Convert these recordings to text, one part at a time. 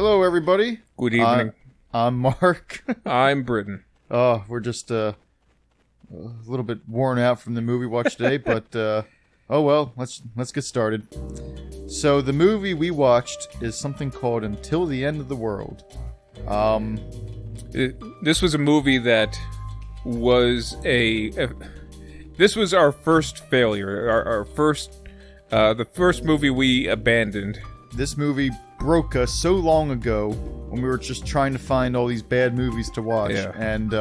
Hello, everybody. Good evening. I'm Mark. I'm Britton. We're just a little bit worn out from the movie watch today, but oh well. Let's get started. So the movie we watched is something called Until the End of the World. This was a movie that was this was our first failure. Our first, the first movie we abandoned. This movie broke us so long ago when we were just trying to find all these bad movies to watch, and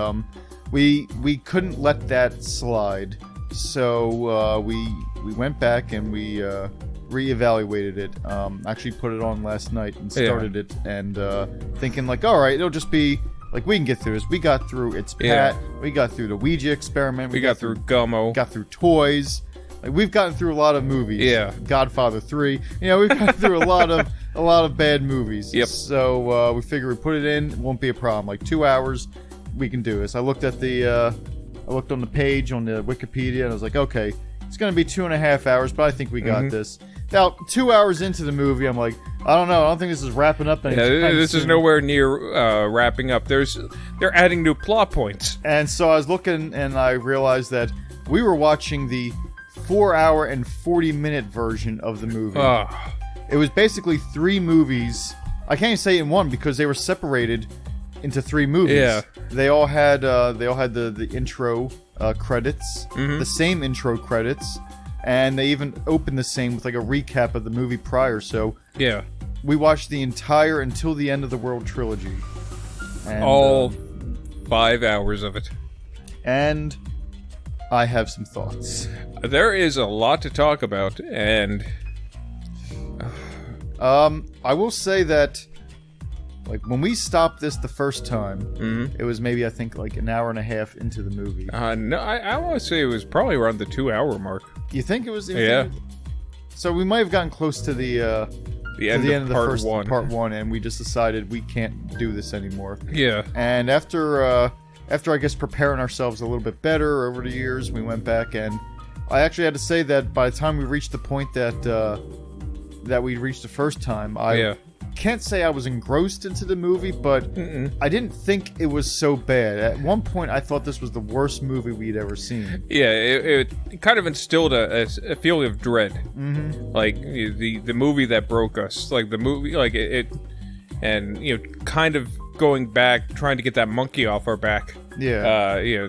we couldn't let that slide. So we went back and we reevaluated it. Actually put it on last night and started it, and thinking like, all right, it'll just be like we can get through this. We got through It's Pat. We got through the Ouija experiment. We got through Gummo. Got through Toys. Like, we've gotten through a lot of movies. Yeah. Godfather 3. You know, we've gotten through a lot of bad movies. Yep. So we figure we put it in, it won't be a problem. Like 2 hours, we can do this. I looked at I looked on the page on the Wikipedia, and I was like, okay, it's going to be 2.5 hours, but I think we got this. Now, 2 hours into the movie, I'm like, I don't know. I don't think this is wrapping up anytime this soon. is nowhere near wrapping up. They're adding new plot points. And so I was looking, and I realized that we were watching the 4-hour and 40-minute version of the movie. It was basically 3 movies. I can't even say in one because they were separated into 3 movies. Yeah. They all had the intro credits, the same intro credits, and they even opened the same with like a recap of the movie prior. So yeah, we watched the entire Until the End of the World trilogy. And, all 5 hours of it. And I have some thoughts. There is a lot to talk about, and I will say that, like, when we stopped this the first time, it was maybe, I think, like an hour and a half into the movie. No, I want to say it was probably around the 2-hour mark. You think it was? Yeah. So we might have gotten close to the end of the part first one. part one, and we just decided we can't do this anymore. Yeah. And after I guess preparing ourselves a little bit better over the years, we went back, and I actually had to say that by the time we reached the point that we reached the first time, I can't say I was engrossed into the movie, but I didn't think it was so bad. At one point, I thought this was the worst movie we'd ever seen. Yeah, it kind of instilled a feeling of dread. Like the movie that broke us, like the movie, like it, and you know, kind of going back, trying to get that monkey off our back. Yeah.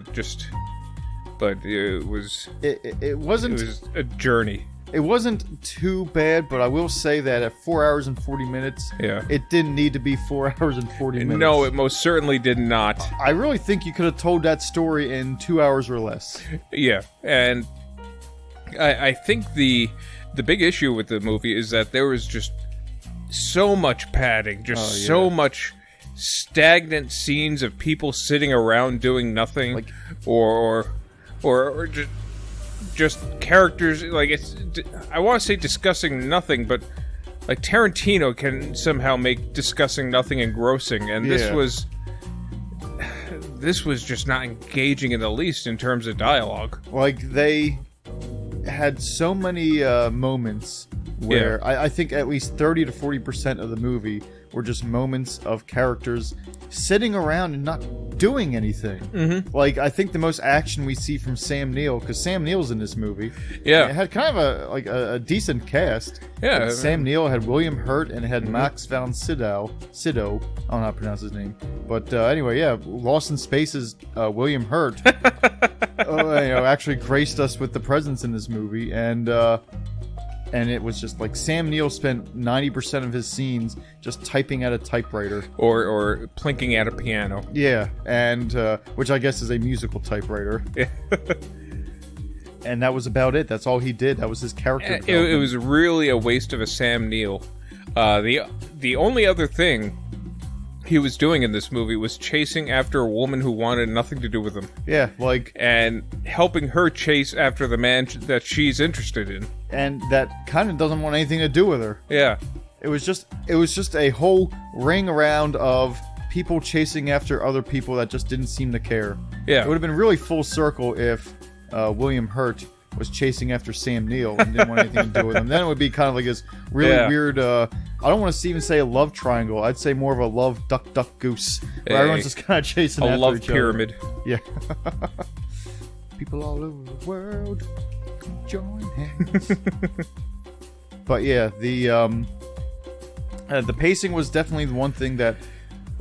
But it was. It wasn't. It was a journey. It wasn't too bad, but I will say that at 4 hours and 40 minutes, it didn't need to be 4 hours and 40 minutes. No, it most certainly did not. I really think you could have told that story in 2 hours or less. Yeah, and I think the big issue with the movie is that there was just so much padding, so much stagnant scenes of people sitting around doing nothing, like, or just characters, like, it's, I want to say discussing nothing, but like Tarantino can somehow make discussing nothing engrossing, and this was just not engaging in the least in terms of dialogue. Like, they had so many moments where I think at least 30 to 40% of the movie were just moments of characters sitting around and not doing anything. Like, I think the most action we see from Sam Neill, because Sam Neill's in this movie. Yeah. It had kind of a decent cast. Yeah. Sam Neill had William Hurt and it had Max von Sydow. I don't know how to pronounce his name. But anyway, yeah, Lost in Space's William Hurt actually graced us with the presence in this movie. And it was just like Sam Neill spent 90% of his scenes just typing at a typewriter. Or plinking at a piano. Yeah, and which I guess is a musical typewriter. And that was about it. That's all he did. That was his character development. It was really a waste of a Sam Neill. The only other thing he was doing in this movie was chasing after a woman who wanted nothing to do with him. Yeah, like... And helping her chase after the man that she's interested in. And that kind of doesn't want anything to do with her. Yeah. It was just a whole ring around of people chasing after other people that just didn't seem to care. Yeah. It would have been really full circle if William Hurt was chasing after Sam Neill and didn't want anything to do with him. Then it would be kind of like this really weird, I don't want to even say a love triangle. I'd say more of a love duck, duck, goose. Where everyone's just kind of chasing after each other. A love pyramid. Yeah. People all over the world join hands. But yeah, the pacing was definitely the one thing that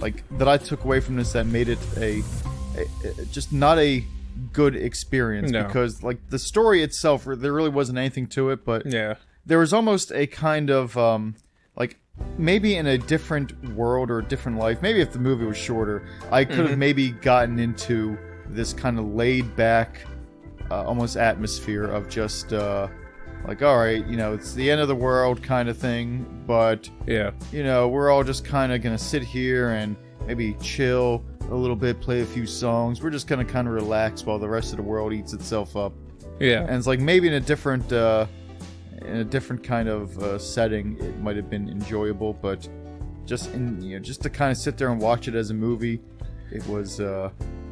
I took away from this that made it a just not a good experience. No. Because the story itself, there really wasn't anything to it, but there was almost a kind of maybe in a different world or a different life, maybe if the movie was shorter, I could have maybe gotten into this kind of laid back almost atmosphere of just all right, it's the end of the world kind of thing, but we're all just kind of gonna sit here and maybe chill a little bit, play a few songs. We're just gonna kind of relax while the rest of the world eats itself up. Yeah, and it's maybe in a different kind of setting, it might have been enjoyable, but just to kind of sit there and watch it as a movie, it was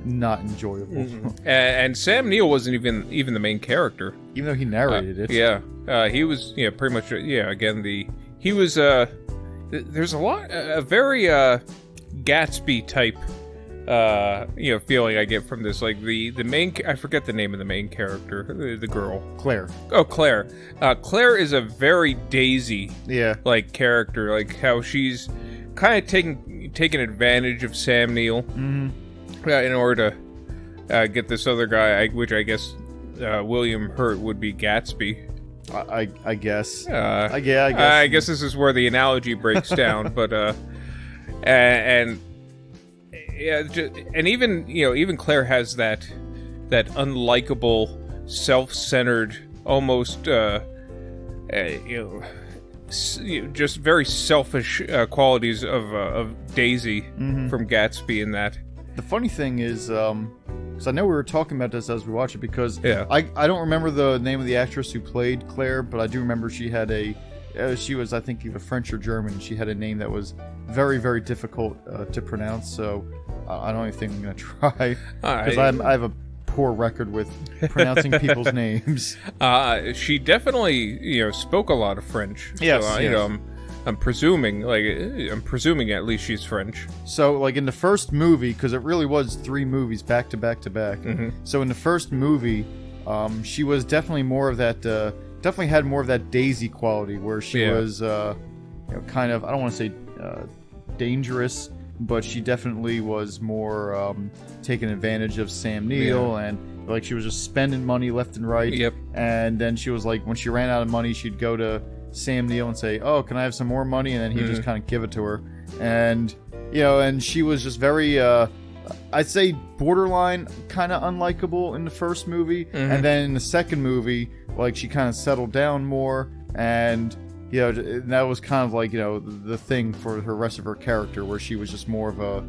not enjoyable. And Sam Neill wasn't even the main character, even though he narrated it. He was pretty much again he was there's a very Gatsby type feeling I get from this. The main, I forget the name of the main character, the girl. Claire. Oh, Claire. Claire is a very Daisy character, how she's kind of taking advantage of Sam Neill in order to get this other guy, which I guess William Hurt would be Gatsby. I guess. I guess this is where the analogy breaks down, but and even Claire has that unlikable, self-centered, almost just very selfish qualities of Daisy from Gatsby in that. The funny thing is, because I know we were talking about this as we watched it, because I don't remember the name of the actress who played Claire, but I do remember she had she was, I think, either French or German. She had a name that was very, very difficult to pronounce, so I don't even think I'm going to try, because I have a poor record with pronouncing people's names. She definitely, spoke a lot of French. Yes, so, I'm presuming at least she's French. So, in the first movie, because it really was 3 movies back to back to back. So in the first movie, she was definitely more of that. Definitely had more of that Daisy quality, where she was, kind of, I don't want to say dangerous, but she definitely was more taking advantage of Sam Neill, and she was just spending money left and right. Yep. And then she was when she ran out of money, she'd go to Sam Neill and say, "Oh, can I have some more money?" And then he'd just kind of give it to her. And and she was just very, I'd say, borderline kind of unlikable in the first movie, and then in the second movie, she kind of settled down more, and that was kind of the thing for her rest of her character, where she was just more of a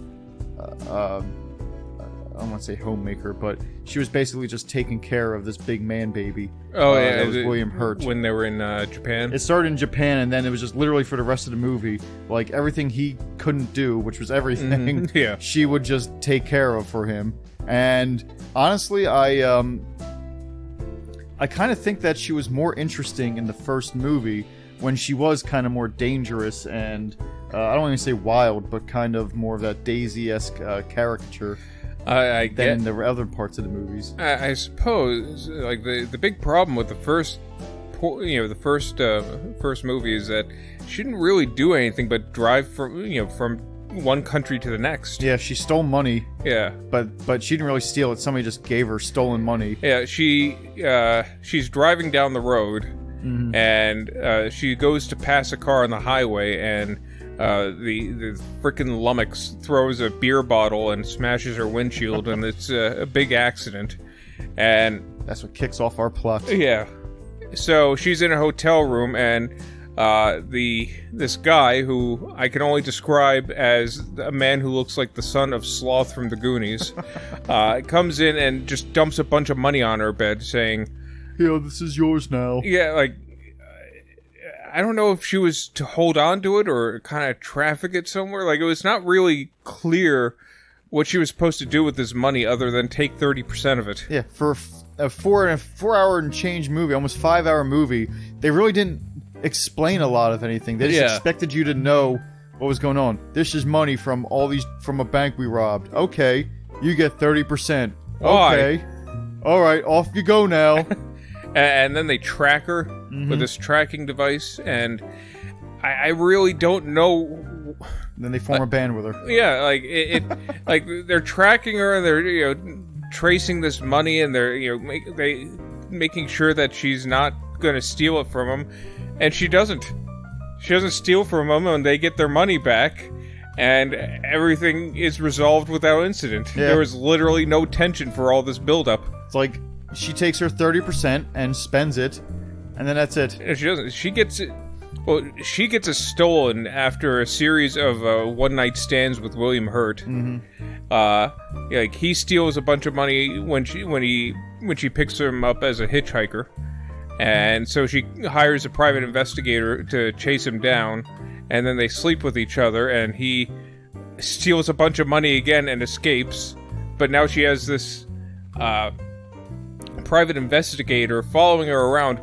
I don't want to say homemaker, but she was basically just taking care of this big man baby. Oh, yeah. That was William Hurt. When they were in Japan? It started in Japan, and then it was just literally for the rest of the movie. Everything he couldn't do, which was everything, she would just take care of for him. And honestly, I kind of think that she was more interesting in the first movie, when she was kind of more dangerous and, I don't even say wild, but kind of more of that Daisy-esque caricature. Than in the other parts of the movies. I suppose, the big problem with the first movie is that she didn't really do anything but drive from one country to the next. Yeah, she stole money. Yeah, but she didn't really steal it. Somebody just gave her stolen money. Yeah, she's driving down the road, and she goes to pass a car on the highway, and the frickin' lummox throws a beer bottle and smashes her windshield, and it's a big accident. And that's what kicks off our plot. Yeah. So she's in a hotel room, and this guy, who I can only describe as a man who looks like the son of Sloth from the Goonies, comes in and just dumps a bunch of money on her bed, saying, this is yours now. Yeah, I don't know if she was to hold on to it or kind of traffic it somewhere. It was not really clear what she was supposed to do with this money other than take 30% of it. Yeah, for a 4 hour and change movie, almost 5 hour movie, they really didn't explain a lot of anything. They just expected you to know what was going on. This is money from a bank we robbed. Okay, you get 30%. Okay, all right, off you go now. And then they track her with this tracking device, and I really don't know. Then they form a band with her. Yeah, like it like they're tracking her, and they're tracing this money, and they're making sure that she's not going to steal it from them, and she doesn't. She doesn't steal from them, and they get their money back, and everything is resolved without incident. Yeah. There was literally no tension for all this buildup. It's like she takes her 30% and spends it, and then that's it. She doesn't. She gets it. Well, she gets it stolen after a series of one-night stands with William Hurt. Like he steals a bunch of money when she picks him up as a hitchhiker. And so she hires a private investigator to chase him down, and then they sleep with each other, and he steals a bunch of money again and escapes. But now she has this private investigator following her around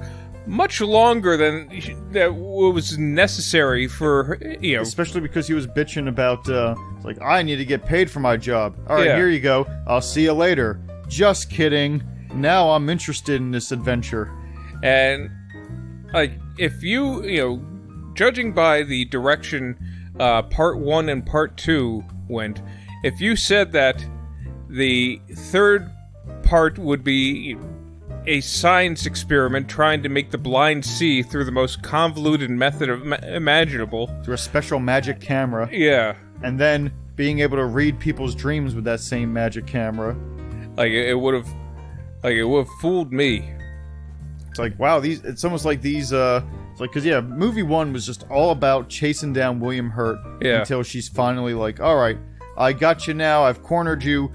much longer than that was necessary for, Especially because he was bitching about, like, I need to get paid for my job. All right, here you go. I'll see you later. Just kidding. Now I'm interested in this adventure. And, like, if judging by the direction Part 1 and Part 2 went, if you said that the third part would be a science experiment trying to make the blind see through the most convoluted method imaginable. Through a special magic camera. Yeah. And then being able to read people's dreams with that same magic camera. Like, it would have fooled me. It's like, wow, it's almost like these, it's like, because, movie 1 was just all about chasing down William Hurt until she's finally like, all right, I got you now, I've cornered you,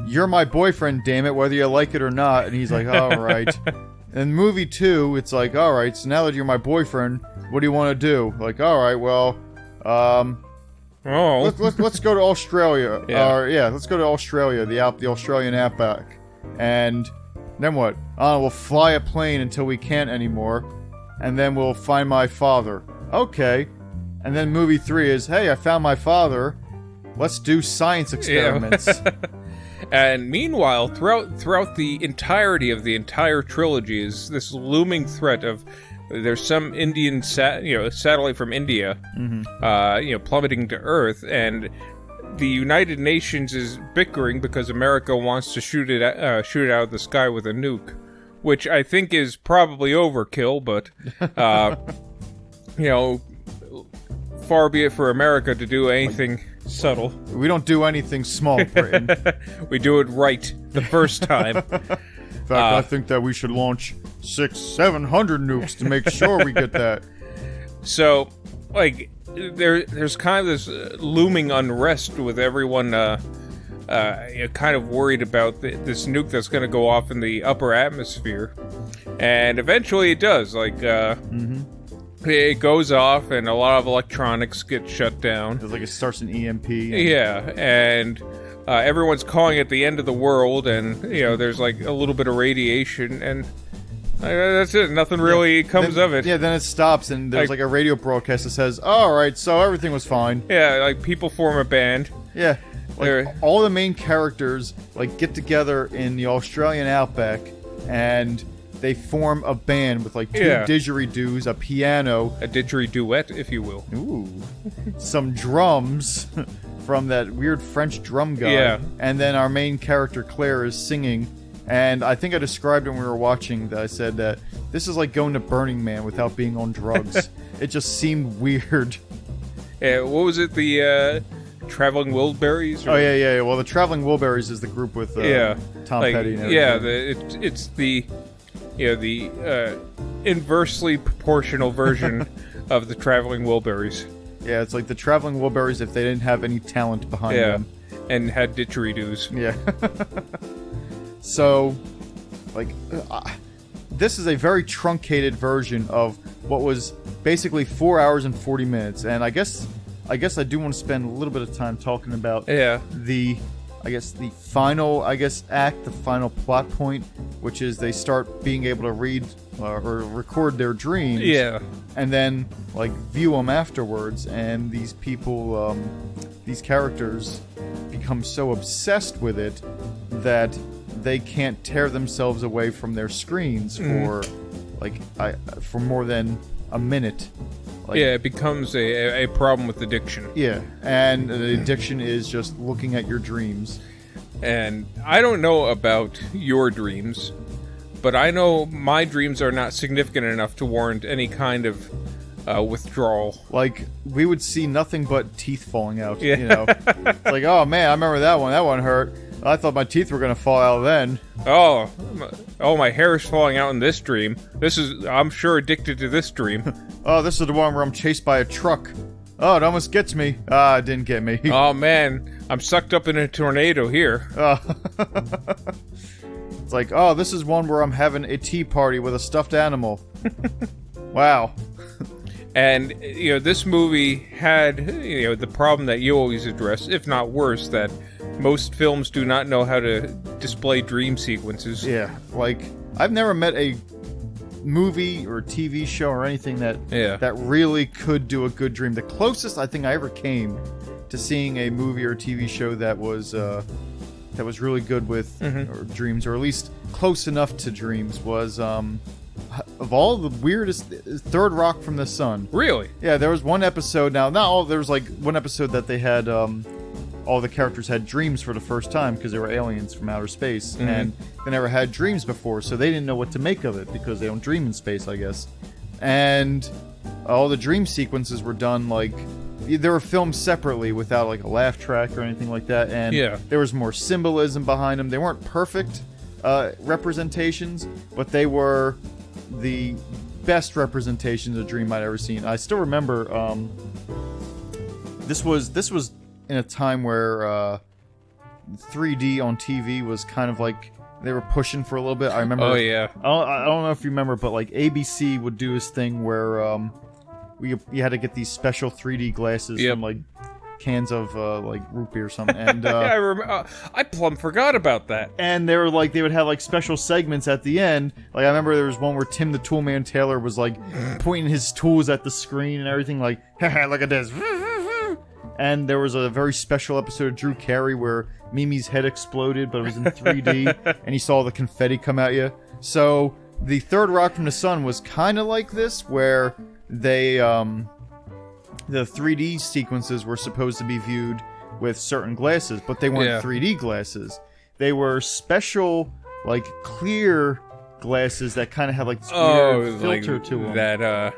you're my boyfriend, damn it, whether you like it or not. And he's like, all right. And movie 2, it's like, all right, so now that you're my boyfriend, what do you want to do? Like, all right, well, let's go to Australia. Let's go to Australia, the Australian outback. And then what? We'll fly a plane until we can't anymore, and then we'll find my father. Okay. And then movie 3 is, hey, I found my father. Let's do science experiments. Yeah. And meanwhile, throughout the entirety of the entire trilogy is this looming threat of there's some Indian satellite from India, plummeting to Earth, and the United Nations is bickering because America wants to shoot it out of the sky with a nuke, which I think is probably overkill, but far be it for America to do anything subtle. We don't do anything small, Britain. We do it right the first time. In fact, I think that we should launch 600-700 nukes to make sure we get that. So, like, there's kind of this looming unrest with everyone kind of worried about this nuke that's going to go off in the upper atmosphere. And eventually it does. Like, it goes off, and a lot of electronics get shut down. It's like it starts an EMP. Yeah, and everyone's calling it the end of the world, and there's like a little bit of radiation, and that's it. Nothing really comes of it. Yeah, then it stops, and there's like a radio broadcast that says, "All right, so everything was fine." Yeah, like people form a band. Yeah, like all the main characters like get together in the Australian outback, and they form a band with like two didgeridoos, a piano, a didgeridoo-ette, if you will. Ooh, some drums from that weird French drum guy. Yeah, and then our main character Claire is singing. And I think I described when we were watching that I said that this is like going to Burning Man without being on drugs. It just seemed weird. Yeah, what was it? The Traveling Wilburys? Oh yeah. Well, the Traveling Wilburys is the group with Tom Petty. And everything. It's the inversely proportional version of the Traveling Wilburys. Yeah, it's like the Traveling Wilburys if they didn't have any talent behind them. And had didgeridoos. Yeah. So, like, this is a very truncated version of what was basically 4 hours and 40 minutes. And I guess I do want to spend a little bit of time talking about the final act, the final plot point, which is they start being able to read or record their dreams. Yeah. And then like view them afterwards, and these people, these characters, become so obsessed with it that they can't tear themselves away from their screens for for more than a minute. Like, yeah, it becomes a problem with addiction. Yeah, and the addiction is just looking at your dreams. And I don't know about your dreams, but I know my dreams are not significant enough to warrant any kind of withdrawal. Like, we would see nothing but teeth falling out, Yeah. you know? It's like, oh man, I remember that one. That one hurt. I thought my teeth were going to fall out then. Oh, my hair is falling out in this dream. I'm sure addicted to this dream. Oh, this is the one where I'm chased by a truck. Oh, it almost gets me. Ah, it didn't get me. Oh man, I'm sucked up in a tornado here. It's like, oh, this is one where I'm having a tea party with a stuffed animal. Wow. And, this movie had, the problem that you always address, if not worse, that most films do not know how to display dream sequences. Yeah, like, I've never met a movie or TV show or anything that really could do a good dream. The closest I think I ever came to seeing a movie or TV show that was really good with or dreams, or at least close enough to dreams, was of all the weirdest, Third Rock from the Sun. Really? Yeah, there was one episode. Now, not all. There was like one episode that they had. All the characters had dreams for the first time because they were aliens from outer space, and they never had dreams before, so they didn't know what to make of it because they don't dream in space, I guess. And all the dream sequences were done like they were filmed separately without like a laugh track or anything like that, and there was more symbolism behind them. They weren't perfect representations, but they were the best representations of dream I'd ever seen. I still remember this was in a time where 3D on TV was kind of like they were pushing for a little bit. I remember. Oh yeah. I don't know if you remember, but like ABC would do this thing where you had to get these special 3D glasses from like cans of like root beer or something. And yeah, I remember. I plumb forgot about that. And they would have like special segments at the end. Like I remember there was one where Tim the Toolman Taylor was like pointing his tools at the screen and everything, like, haha, look at this. And there was a very special episode of Drew Carey where Mimi's head exploded, but it was in 3D, and he saw the confetti come at you. So the Third Rock from the Sun was kind of like this, where they the 3D sequences were supposed to be viewed with certain glasses, but they weren't 3D glasses. They were special, like, clear glasses that kind of had like this weird filter to them. That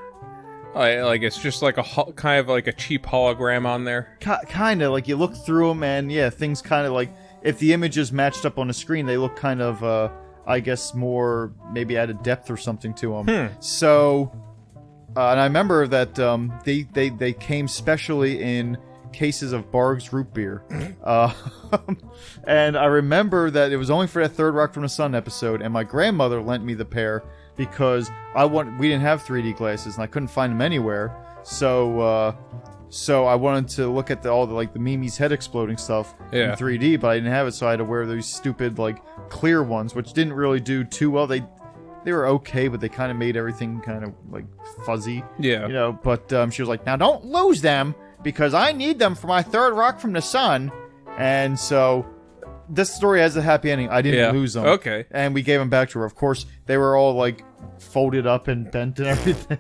like it's just like kind of like a cheap hologram on there. Kind of like you look through them, and things kind of like if the images matched up on the screen, they look kind of I guess more maybe added depth or something to them. So, and I remember that they came specially in cases of Barg's root beer, and I remember that it was only for that Third Rock from the Sun episode, and my grandmother lent me the pair because we didn't have 3D glasses and I couldn't find them anywhere. So I wanted to look at all the Mimi's head exploding stuff in 3D, but I didn't have it, so I had to wear these stupid like clear ones, which didn't really do too well. They were okay, but they kind of made everything kind of like fuzzy. Yeah, you know. But she was like, "Now don't lose them because I need them for my Third Rock from the Sun," and so. This story has a happy ending. I didn't lose them. Okay. And we gave them back to her. Of course, they were all, like, folded up and bent and everything.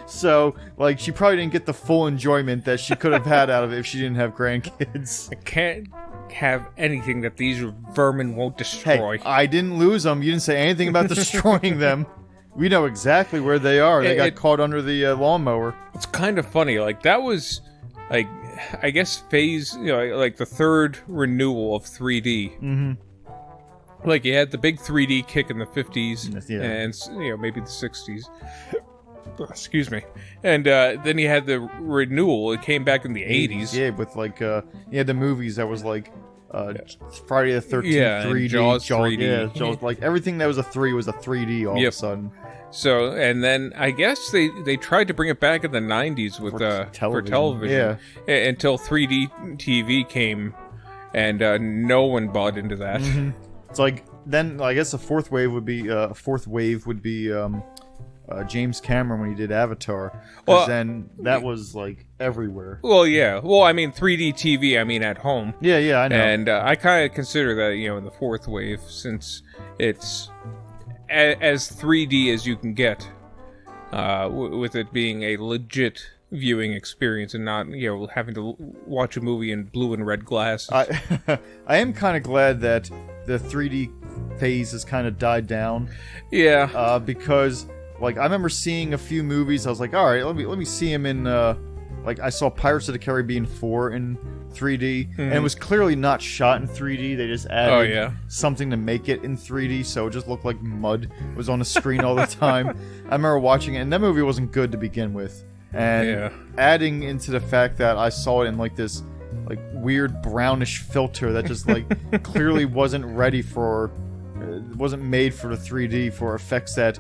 So, like, she probably didn't get the full enjoyment that she could have had out of it if she didn't have grandkids. I can't have anything that these vermin won't destroy. Hey, I didn't lose them. You didn't say anything about destroying them. We know exactly where they are. They got caught under the lawnmower. It's kind of funny. Like, that was, like... I guess phase, like the third renewal of 3D. Mm-hmm. Like you had the big 3D kick in the 50s and maybe the 60s. Excuse me. And then you had the renewal. It came back in the 80s. Yeah, with like you had the movies that was like Friday the 13th 3D, Jaws 3D. Yeah, Jaws, like everything that was a 3 was a 3D all of a sudden. So, and then I guess they tried to bring it back in the 90s with for television. Until 3D TV came, and no one bought into that. Mm-hmm. It's like then I guess the fourth wave would be James Cameron when he did Avatar. Well, then that was like everywhere. Well, yeah. Well, I mean 3D TV. I mean at home. Yeah, I know. And I kind of consider that in the fourth wave, since it's as 3D as you can get, with it being a legit viewing experience and not having to watch a movie in blue and red glasses. I am kind of glad that the 3D phase has kind of died down. Yeah. Because like I remember seeing a few movies. I was like, all right, let me see him in. Like I saw Pirates of the Caribbean 4 in 3D, and it was clearly not shot in 3D. They just added something to make it in 3D, so it just looked like mud was on the screen all the time. I remember watching it, and that movie wasn't good to begin with. And adding into the fact that I saw it in like this like weird brownish filter that just like clearly wasn't ready for, wasn't made for the 3D for effects that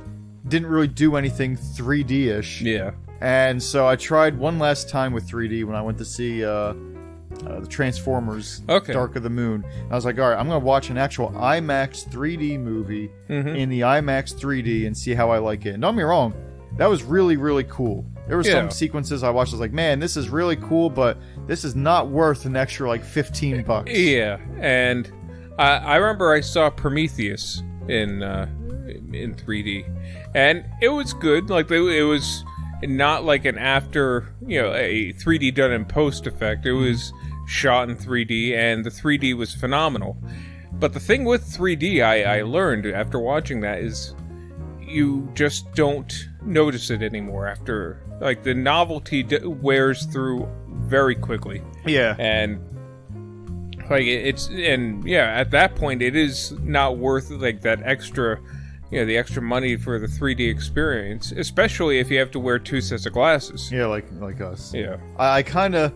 didn't really do anything 3D-ish. Yeah. And so I tried one last time with 3D when I went to see the Transformers Dark of the Moon. I was like, all right, I'm going to watch an actual IMAX 3D movie in the IMAX 3D and see how I like it. And don't get me wrong, that was really, really cool. There were some sequences I watched, I was like, man, this is really cool, but this is not worth an extra like $15. Yeah, and I remember I saw Prometheus in 3D, and it was good. Like it was not like an after, a 3D done in post effect. It was shot in 3D, and the 3D was phenomenal. But the thing with 3D, I learned after watching that, is you just don't notice it anymore. After, like, the novelty wears through very quickly. Yeah. And like at that point it is not worth like that extra, the extra money for the 3D experience, especially if you have to wear two sets of glasses. Yeah, like us. Yeah. I kind of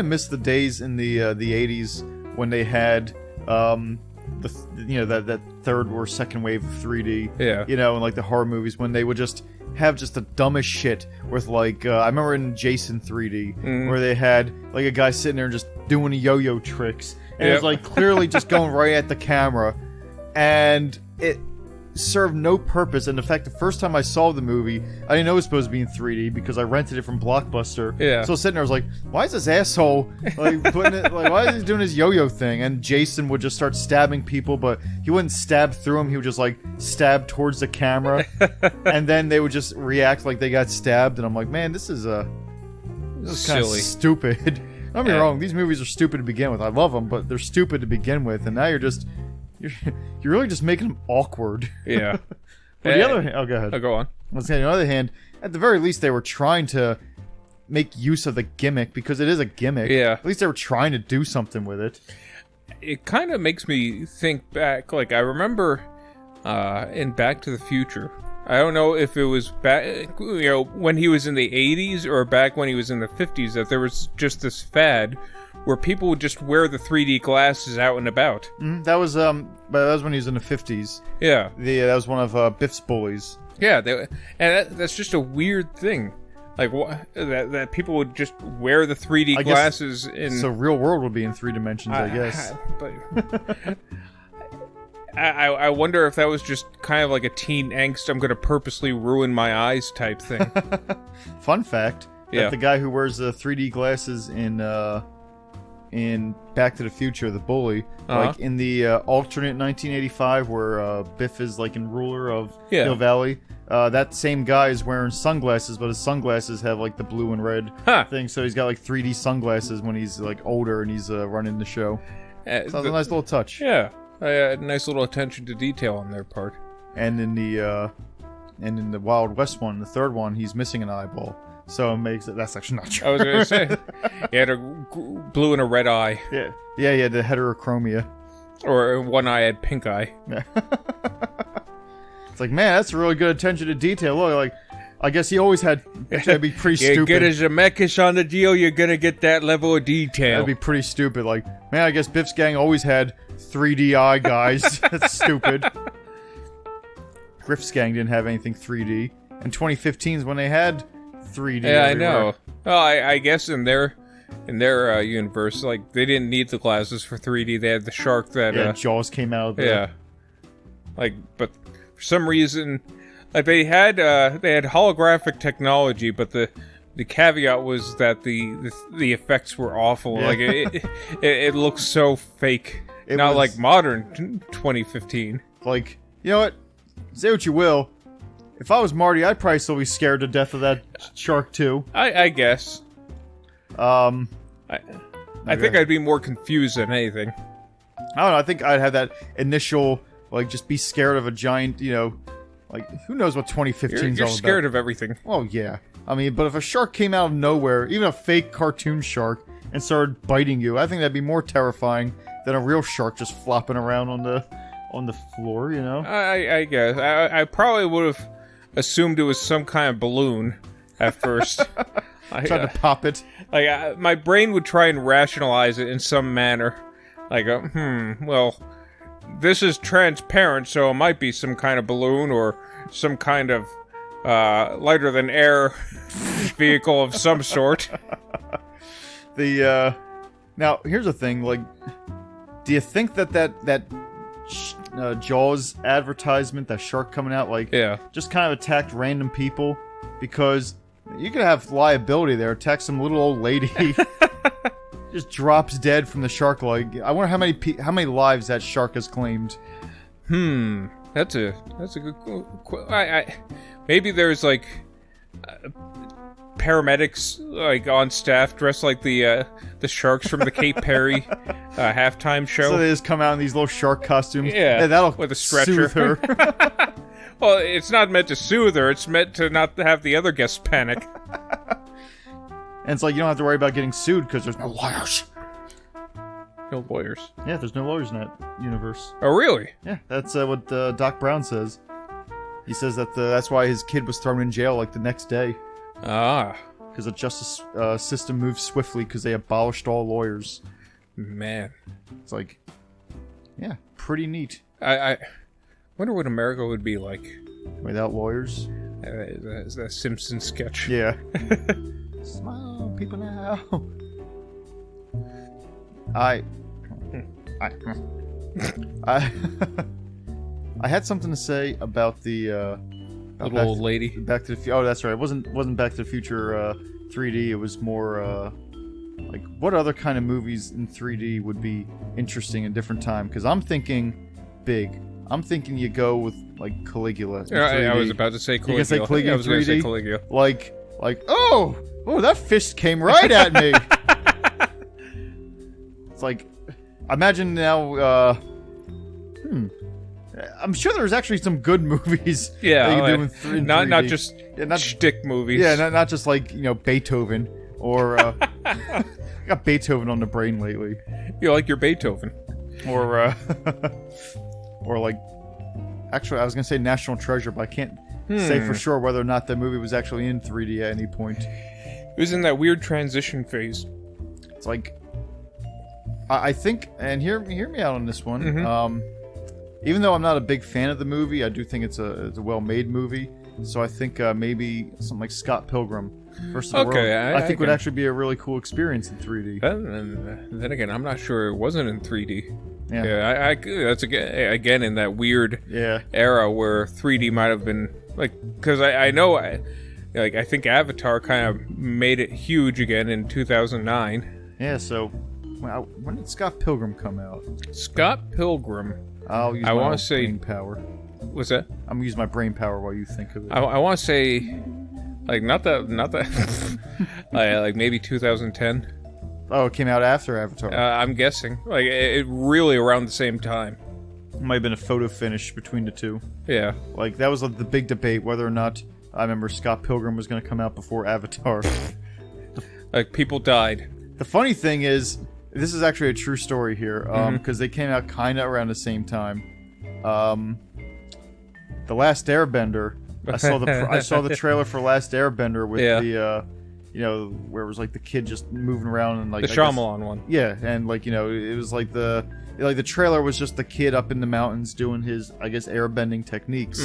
miss the days in the 80s when they had that third or second wave of 3D. Yeah. And like the horror movies when they would just have just the dumbest shit with like I remember in Jason 3D where they had like a guy sitting there just doing yo-yo tricks, and it was like clearly just going right at the camera, and it served no purpose. And in fact, the first time I saw the movie, I didn't know it was supposed to be in 3D because I rented it from Blockbuster. Yeah. So I was sitting there, I was like, why is this asshole like putting it, like, why is he doing his yo-yo thing? And Jason would just start stabbing people, but he wouldn't stab through them. He would just like stab towards the camera, and then they would just react like they got stabbed. And I'm like, man, this is kind of stupid. Don't get me wrong, these movies are stupid to begin with. I love them, but they're stupid to begin with, and now you're really just making them awkward. Yeah. But the other hand, go ahead. Oh, go on. Let's say on the other hand, at the very least, they were trying to make use of the gimmick, because it is a gimmick. Yeah. At least they were trying to do something with it. It kind of makes me think back. Like, I remember in Back to the Future. I don't know if it was back, when he was in the 80s or back when he was in the 50s, that there was just this fad where people would just wear the 3D glasses out and about. That was when he was in the 50s. Yeah. That was one of Biff's bullies. Yeah, that's just a weird thing. Like, that people would just wear the 3D glasses in... So real world would be in 3 dimensions, I guess. But I wonder if that was just kind of like a teen angst, I'm going to purposely ruin my eyes type thing. Fun fact, that the guy who wears the 3D glasses in Back to the Future, the bully, like in the alternate 1985 where Biff is like in ruler of Hill Valley, that same guy is wearing sunglasses, but his sunglasses have like the blue and red thing, so he's got like 3D sunglasses when he's like older and he's running the show. So that's a nice little touch. Yeah. Nice little attention to detail on their part. And in the Wild West one, the third one, he's missing an eyeball. So it makes it... That's actually not true. I was going to say. He had a blue and a red eye. Yeah, he had the heterochromia. Or one eye had pink eye. Yeah. It's like, man, that's really good attention to detail. Look, like, I guess he always had... That'd be pretty stupid. You get a Zemeckis on the deal, you're going to get that level of detail. That'd be pretty stupid. Like, man, I guess Biff's gang always had 3D eye guys. That's stupid. Griff's gang didn't have anything 3D. And 2015 is when they had 3D. Yeah, everywhere. I know. Well, I guess in their universe, like, they didn't need the glasses for 3D. They had the shark that... Jaws came out of there. Yeah. Like, but for some reason, like they had holographic technology, but the caveat was that the effects were awful. Yeah. Like it looks so fake. Not like modern 2015. Like, you know what? Say what you will. If I was Marty, I'd probably still be scared to death of that shark too. I guess. I think I'd be more confused than anything. I don't know. I think I'd have that initial, like, just be scared of a giant, you know, like, who knows what 2015 is all about. You're scared of everything. Oh, yeah. I mean, but if a shark came out of nowhere, even a fake cartoon shark, and started biting you, I think that'd be more terrifying than a real shark just flopping around on the floor, you know? I guess. I probably would have assumed it was some kind of balloon at first. Tried to pop it. Like, my brain would try and rationalize it in some manner. Like, well, this is transparent, so it might be some kind of balloon or some kind of lighter-than-air vehicle of some sort. Now, here's the thing, like, do you think that Jaws advertisement, that shark coming out, like, just kind of attacked random people? Because you could have liability there, attack some little old lady, just drops dead from the shark leg. I wonder how many lives that shark has claimed. That's a good. Maybe there's like paramedics like on staff dressed like the sharks from the Cape Perry halftime show. So they just come out in these little shark costumes. Yeah, that'll with a stretcher. soothe her. Well, it's not meant to soothe her. It's meant to not have the other guests panic. And it's like you don't have to worry about getting sued because there's no lawyers. No lawyers. Yeah, there's no lawyers in that universe. Oh, really? Yeah, that's what Doc Brown says. He says that that's why his kid was thrown in jail like the next day. Ah. Because the justice system moved swiftly because they abolished all lawyers. Man. It's like, yeah, pretty neat. I wonder what America would be like without lawyers. Is that Simpsons sketch? Yeah. Smile, people now. I had something to say about the little old lady. Back to the Oh, that's right. It wasn't Back to the Future 3D. It was more like what other kind of movies in 3D would be interesting in a different time? Because I'm thinking big. I'm thinking you go with like Caligula. In 3D. I was about to say Caligula. You can say Caligula. I was going to say Caligula. Like oh, that fish came right at me. It's like, imagine now. I'm sure there's actually some good movies. Yeah, that you can do in 3D. Not just shtick movies. Yeah, not just like Beethoven or. I got Beethoven on the brain lately. You like your Beethoven, or or like. Actually, I was gonna say National Treasure, but I can't say for sure whether or not the movie was actually in 3D at any point. It was in that weird transition phase. It's like. I think, and hear me out on this one. Mm-hmm. Even though I'm not a big fan of the movie, I do think it's a well-made movie. So I think maybe something like Scott Pilgrim vs. the World, I think would actually be a really cool experience in 3D. Then again, I'm not sure it wasn't in 3D. Yeah, that's again in that weird era where 3D might have been like, because I know I think Avatar kind of made it huge again in 2009. Yeah, so when did Scott Pilgrim come out? Scott Pilgrim. I'll use my brain power. What's that? I'm gonna use my brain power while you think of it. I want to say, like not that, like maybe 2010. Oh, it came out after Avatar. I'm guessing, like it really around the same time. It might have been a photo finish between the two. Yeah, like that was the big debate whether or not I remember Scott Pilgrim was gonna come out before Avatar. Like people died. The funny thing is, this is actually a true story here, because they came out kind of around the same time. The Last Airbender. I saw the trailer for Last Airbender with the, where it was like the kid just moving around and like the Shyamalan one. Yeah, and like it was like the trailer was just the kid up in the mountains doing his airbending techniques,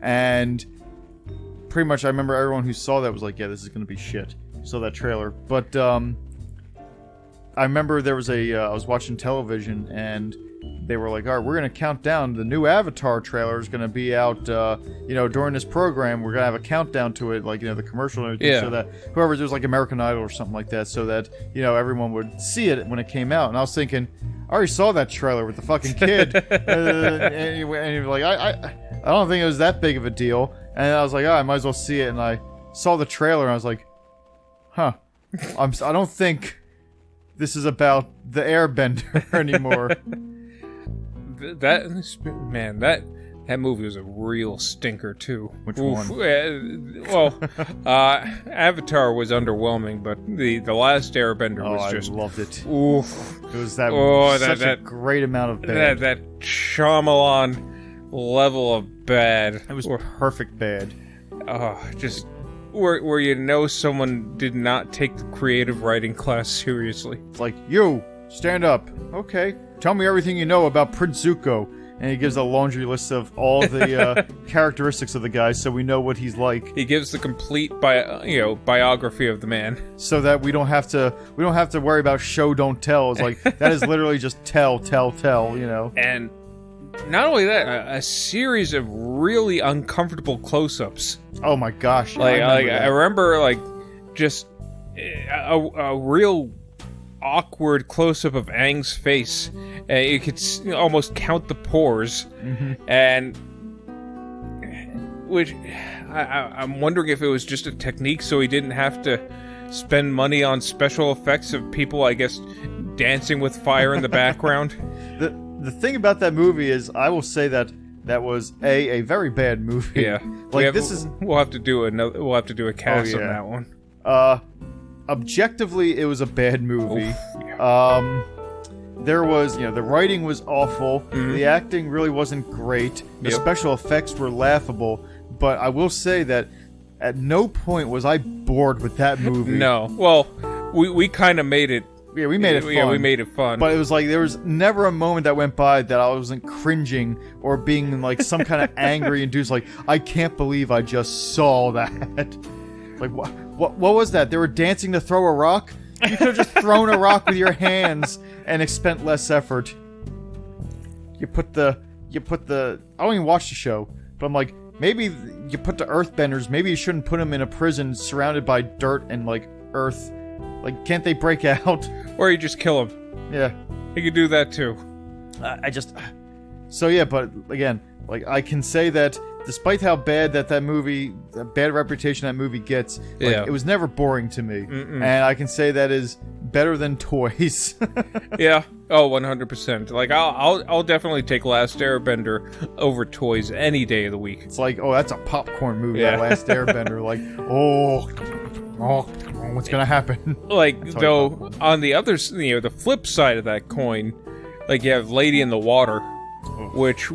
and pretty much I remember everyone who saw that was like, yeah, this is gonna be shit. Saw that trailer, but I remember there was I was watching television and they were like, all right, we're going to count down. The new Avatar trailer is going to be out, during this program. We're going to have a countdown to it, like, the commercial and everything, so that whoever, there's like American Idol or something like that, so that, everyone would see it when it came out. And I was thinking, I already saw that trailer with the fucking kid. and you're like, I don't think it was that big of a deal. And I was like, I might as well see it. And I saw the trailer and I was like, huh. I don't think this is about the Airbender anymore. That movie was a real stinker too. Which one? Avatar was underwhelming, but the Last Airbender was just. I loved it. Oof. It was such a great amount of bad. That Shyamalan level of bad. It was perfect bad. Just where someone did not take the creative writing class seriously. It's like, you, stand up. Okay. Tell me everything you know about Prince Zuko. And he gives a laundry list of all the characteristics of the guy, so we know what he's like. He gives the complete biography of the man, so that we don't have to worry about show don't tell. It's like, that is literally just tell. And not only that, a series of really uncomfortable close-ups. Oh my gosh! I remember just a real awkward close-up of Aang's face. You could almost count the pores, and which I'm wondering if it was just a technique, so he didn't have to spend money on special effects of people, I guess, dancing with fire in the background. The thing about that movie is, I will say that was a very bad movie. Yeah, we'll have to do a cast on that one. Objectively, it was a bad movie. Oof, yeah. There was, the writing was awful. The acting really wasn't great. The special effects were laughable. But I will say that at no point was I bored with that movie. No. Well, we kind of made it. Yeah, we made it fun. Yeah, we made it fun. But it was like, there was never a moment that went by that I wasn't cringing or being like some kind of angry induced, like, I can't believe I just saw that. Like, what was that? They were dancing to throw a rock? You could have just thrown a rock with your hands and spent less effort. You put the I don't even watch the show, but I'm like, maybe you put the earthbenders, maybe you shouldn't put them in a prison surrounded by dirt and like earth. Like, can't they break out? Or you just kill them. Yeah. You could do that too. So yeah, but again, like, I can say that despite how bad that movie, the bad reputation that movie gets, it was never boring to me. And I can say that is better than Toys. Yeah. Oh, 100%. Like, I'll definitely take Last Airbender over Toys any day of the week. It's like, oh, that's a popcorn movie, that Last Airbender. Like, oh, what's gonna happen? Like, though, on the other, the flip side of that coin, like, you have Lady in the Water, which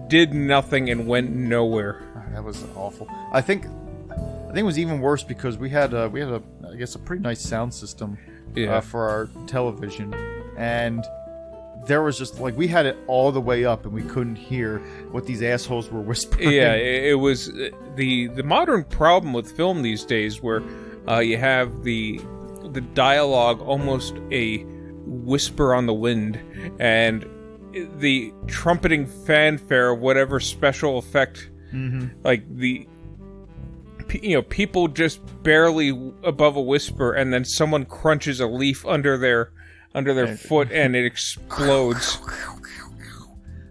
did nothing and went nowhere. That was awful. I think it was even worse because we had a I guess a pretty nice sound system for our television, and there was just like, we had it all the way up and we couldn't hear what these assholes were whispering. Yeah, it was the modern problem with film these days, where you have the dialogue almost a whisper on the wind, and the trumpeting fanfare of whatever special effect, like people just barely above a whisper, and then someone crunches a leaf under their foot and it explodes.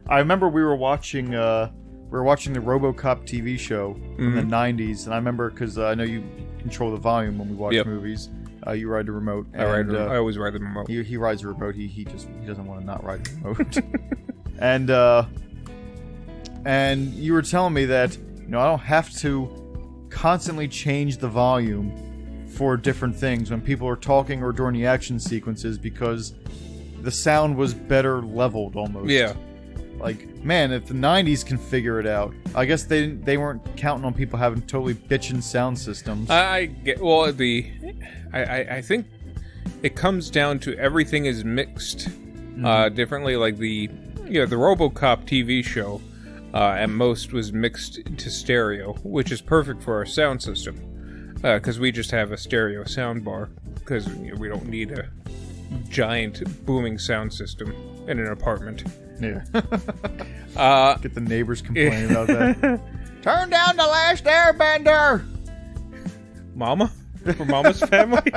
I remember we were watching the RoboCop TV show in the 90s, and I remember, because I know you control the volume when we watch movies. You ride the remote. And, I always ride the remote. He rides the remote. He doesn't want to not ride the remote. and you were telling me that I don't have to constantly change the volume for different things when people are talking or during the action sequences, because the sound was better leveled almost. Yeah. Like, man, if the 90s can figure it out, I guess they weren't counting on people having totally bitchin' sound systems. I think it comes down to everything is mixed differently. Like the RoboCop TV show at most was mixed to stereo, which is perfect for our sound system, because we just have a stereo sound bar, because we don't need giant booming sound system in an apartment. Yeah. Get the neighbors complaining about that. Turn down the Last Airbender! Mama? For Mama's family?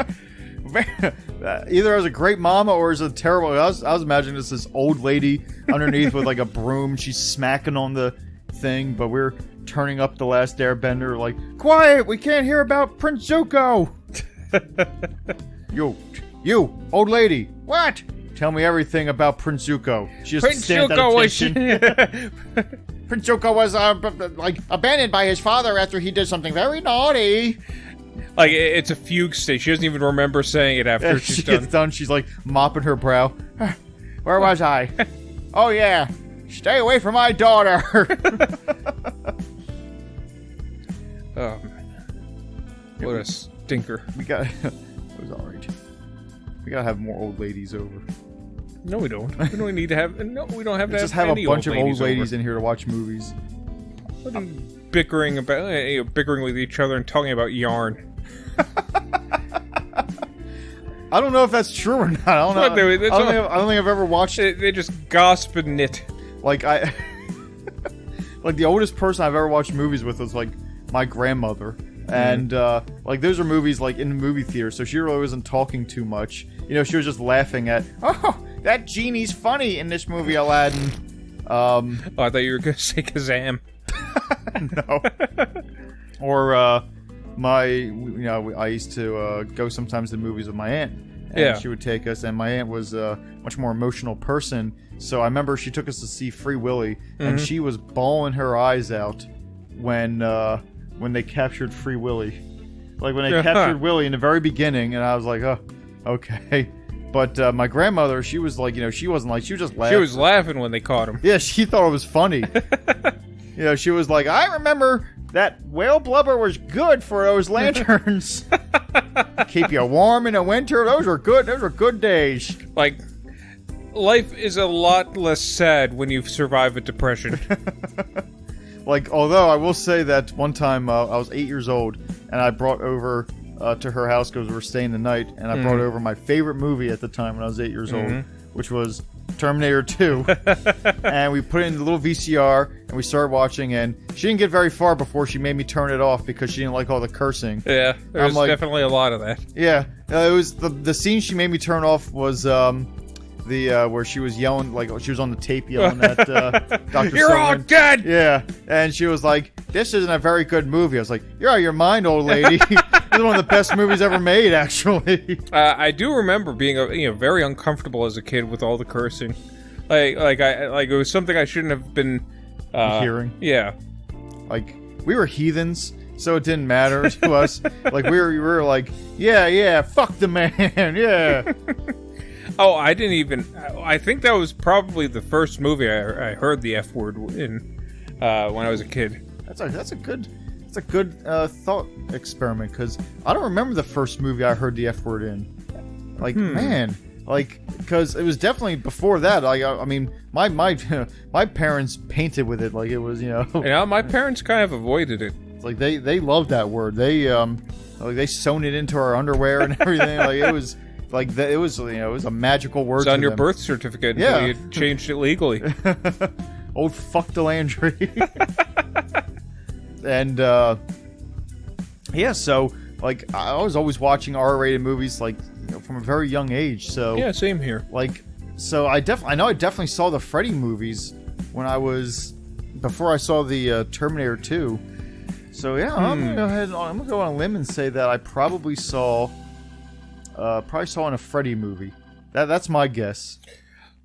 Either as a great mama or as a terrible... I was imagining this old lady underneath with like a broom. She's smacking on the thing, but we're turning up the Last Airbender like, quiet! We can't hear about Prince Zuko! You, old lady. What? Tell me everything about Prince Zuko. She just Prince stands Zuko at attention. Prince Zuko was like abandoned by his father after he did something very naughty. Like, it's a fugue state. She doesn't even remember saying it after She she's gets done. She's like mopping her brow. Where was I? Oh yeah, stay away from my daughter. Oh man, what a stinker. We got. It was all right. We gotta have more old ladies over. No, we don't. We don't need to have. No, we don't have to Just have a any bunch of old ladies over. in here to watch movies. Bickering about, bickering with each other and talking about yarn. I don't know if that's true or not. I don't know. I don't think I've ever watched it. They just gossip and knit. Like like the oldest person I've ever watched movies with was like my grandmother, and like those are movies like in the movie theater, so she really wasn't talking too much. You know, she was just laughing at, oh, that genie's funny in this movie, Aladdin. Oh, I thought you were gonna say Kazam. No. Or I used to go sometimes to movies with my aunt, and she would take us, and my aunt was a much more emotional person, so I remember she took us to see Free Willy, and she was bawling her eyes out when they captured Free Willy. Like when they captured Willy in the very beginning, and I was like, oh, okay. But my grandmother, she was like, she wasn't like, she was just laughing. She was laughing when they caught him. Yeah, she thought it was funny. She was like, I remember that whale blubber was good for those lanterns. Keep you warm in the winter. Those were good. Those were good days. Like, life is a lot less sad when you survive a depression. Like, although I will say that one time I was 8 years old, and I brought over to her house because we were staying the night, and I brought over my favorite movie at the time when I was 8 years old, which was Terminator 2. And we put it in the little VCR, and we started watching, and she didn't get very far before she made me turn it off because she didn't like all the cursing. Yeah, there's definitely a lot of that. Yeah, it was the scene she made me turn off was where she was yelling, like she was on the tape yelling at Dr. You're all dead! Yeah, and she was like, this isn't a very good movie. I was like, you're out of your mind, old lady. This is one of the best movies ever made, actually. I do remember being very uncomfortable as a kid with all the cursing. Like it was something I shouldn't have been hearing. Yeah. Like, we were heathens, so it didn't matter to us. Like, we were like, yeah, fuck the man, yeah. Oh, I think that was probably the first movie I heard the F word in when I was a kid. That's a good thought experiment, because I don't remember the first movie I heard the F word in. Like, man, like, because it was definitely before that. Like, I mean, my parents painted with it like it was, Yeah, my parents kind of avoided it. Like they loved that word. They sewn it into our underwear and everything. Like it was. Like it was a magical word. It's on your them. birth certificate. Yeah, you changed it legally. Old fuck Delandry. And so like I was always watching R-rated movies like from a very young age. So yeah, same here. Like so I definitely saw the Freddy movies when I was before I saw the Terminator 2. So yeah, I'm gonna go ahead. I'm gonna go on a limb and say that I probably saw in a Freddy movie. That's my guess.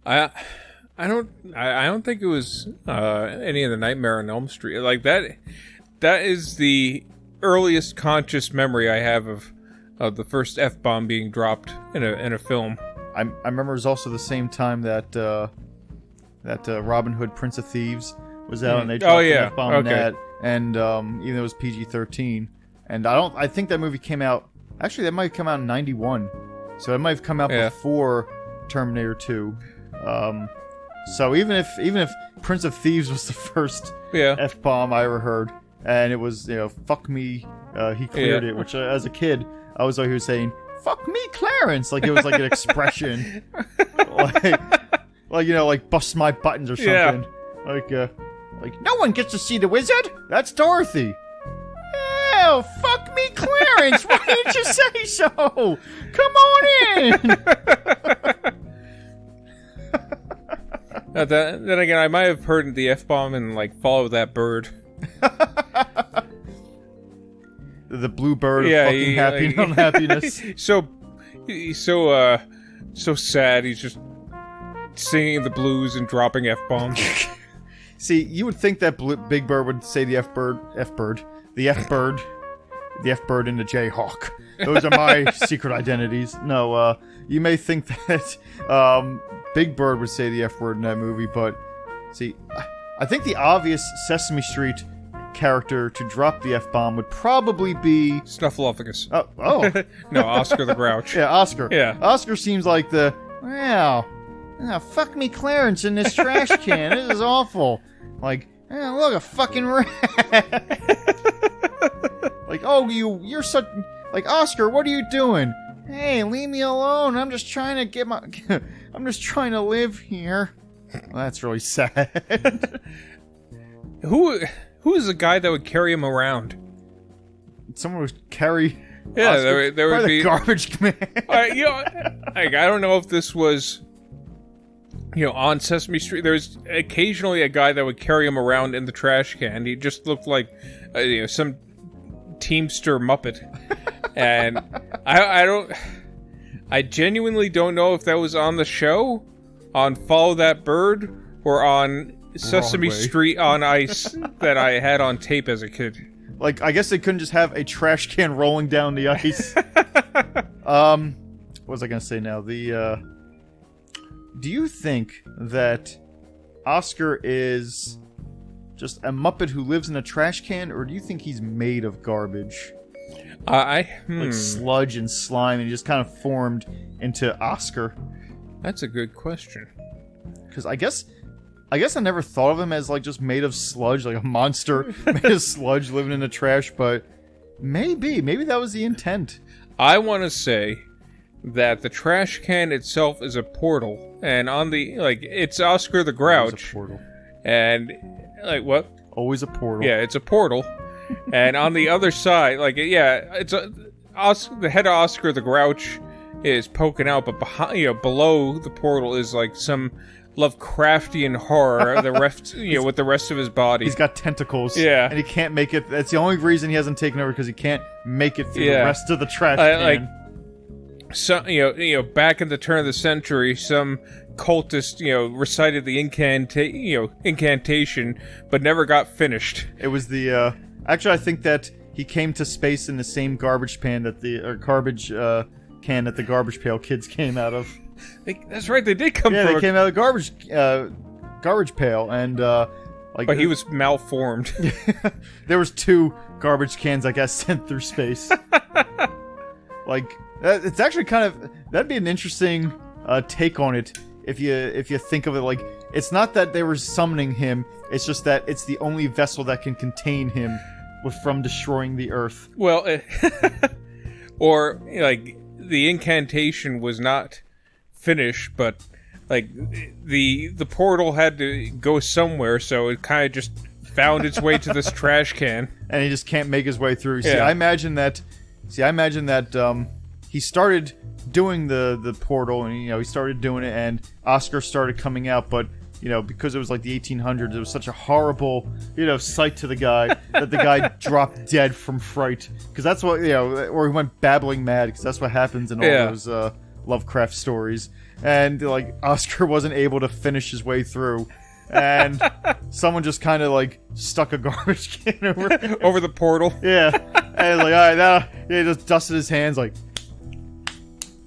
I don't think it was any of the Nightmare on Elm Street. Like that is the earliest conscious memory I have of the first F-bomb being dropped in a film. I remember it was also the same time that Robin Hood Prince of Thieves was out, and they dropped an F-bomb in that, and even though it was PG-13, and I think that movie came out. Actually, that might have come out in 91. So it might have come out before Terminator 2. So even if Prince of Thieves was the first F-bomb I ever heard, and it was, fuck me, he cleared it, which as a kid, I was always saying, fuck me, Clarence, like it was like an expression, like bust my buttons or something, like no one gets to see the wizard, that's Dorothy. Oh, fuck me, Clarence, why didn't you say so? Come on in. Then again, I might have heard the F-bomb and, follow that bird. The blue bird of fucking unhappiness. He's so sad. He's just singing the blues and dropping F-bombs. See, you would think that Big Bird would say the F-bird, the F-bird and the Jayhawk. Those are my secret identities. No, you may think that Big Bird would say the F-word in that movie, but see, I think the obvious Sesame Street character to drop the F-bomb would probably be... Snuffleupagus. Oh. No, Oscar the Grouch. Yeah, Oscar. Yeah. Oscar seems like the, fuck me, Clarence, in this trash can. This is awful. Like, look, a fucking rat. Like, you're such... Like, Oscar, what are you doing? Hey, leave me alone. I'm just trying to get my... I'm just trying to live here. Well, that's really sad. Who is the guy that would carry him around? Someone would carry... Yeah, Oscar, there would be... the garbage man. I don't know if this was... on Sesame Street, there's occasionally a guy that would carry him around in the trash can. He just looked like, some Teamster Muppet. And I genuinely don't know if that was on the show, on Follow That Bird, or on Sesame Street on Ice that I had on tape as a kid. Like, I guess they couldn't just have a trash can rolling down the ice. What was I gonna say now? Do you think that Oscar is just a Muppet who lives in a trash can, or do you think he's made of garbage? Like sludge and slime, and he just kind of formed into Oscar. That's a good question. Because I guess I never thought of him as like just made of sludge, like a monster made of sludge living in the trash, but maybe that was the intent. I want to say that the trash can itself is a portal, and on the it's Oscar the Grouch. Always a portal. And what? Always a portal. Yeah, it's a portal. And on the other side, it's the head of Oscar the Grouch is poking out, but behind, below the portal is like some Lovecraftian horror. The rest, with the rest of his body, he's got tentacles. Yeah, and he can't make it. That's the only reason he hasn't taken over, because he can't make it through the rest of the trash can. So back in the turn of the century, some cultist, recited the incantation, but never got finished. It was the actually, I think that he came to space in the same garbage can that the garbage pail kids came out of. That's right, they did come. Yeah, they came out of the garbage pail, and but he was malformed. There was 2 garbage cans, I guess, sent through space. It's actually that'd be an interesting take on it if you think of it like, it's not that they were summoning him, it's just that it's the only vessel that can contain him from destroying the Earth. Well, or the incantation was not finished, but the portal had to go somewhere, so it kind of just found its way to this trash can, and he just can't make his way through. Yeah. See, I imagine that he started doing the portal, and he started doing it, and Oscar started coming out, but because it was like the 1800s, it was such a horrible sight to the guy that the guy dropped dead from fright, because that's what or he went babbling mad, because that's what happens in all those Lovecraft stories, and Oscar wasn't able to finish his way through, and someone just kind of stuck a garbage can over the portal. Yeah, and all right, he just dusted his hands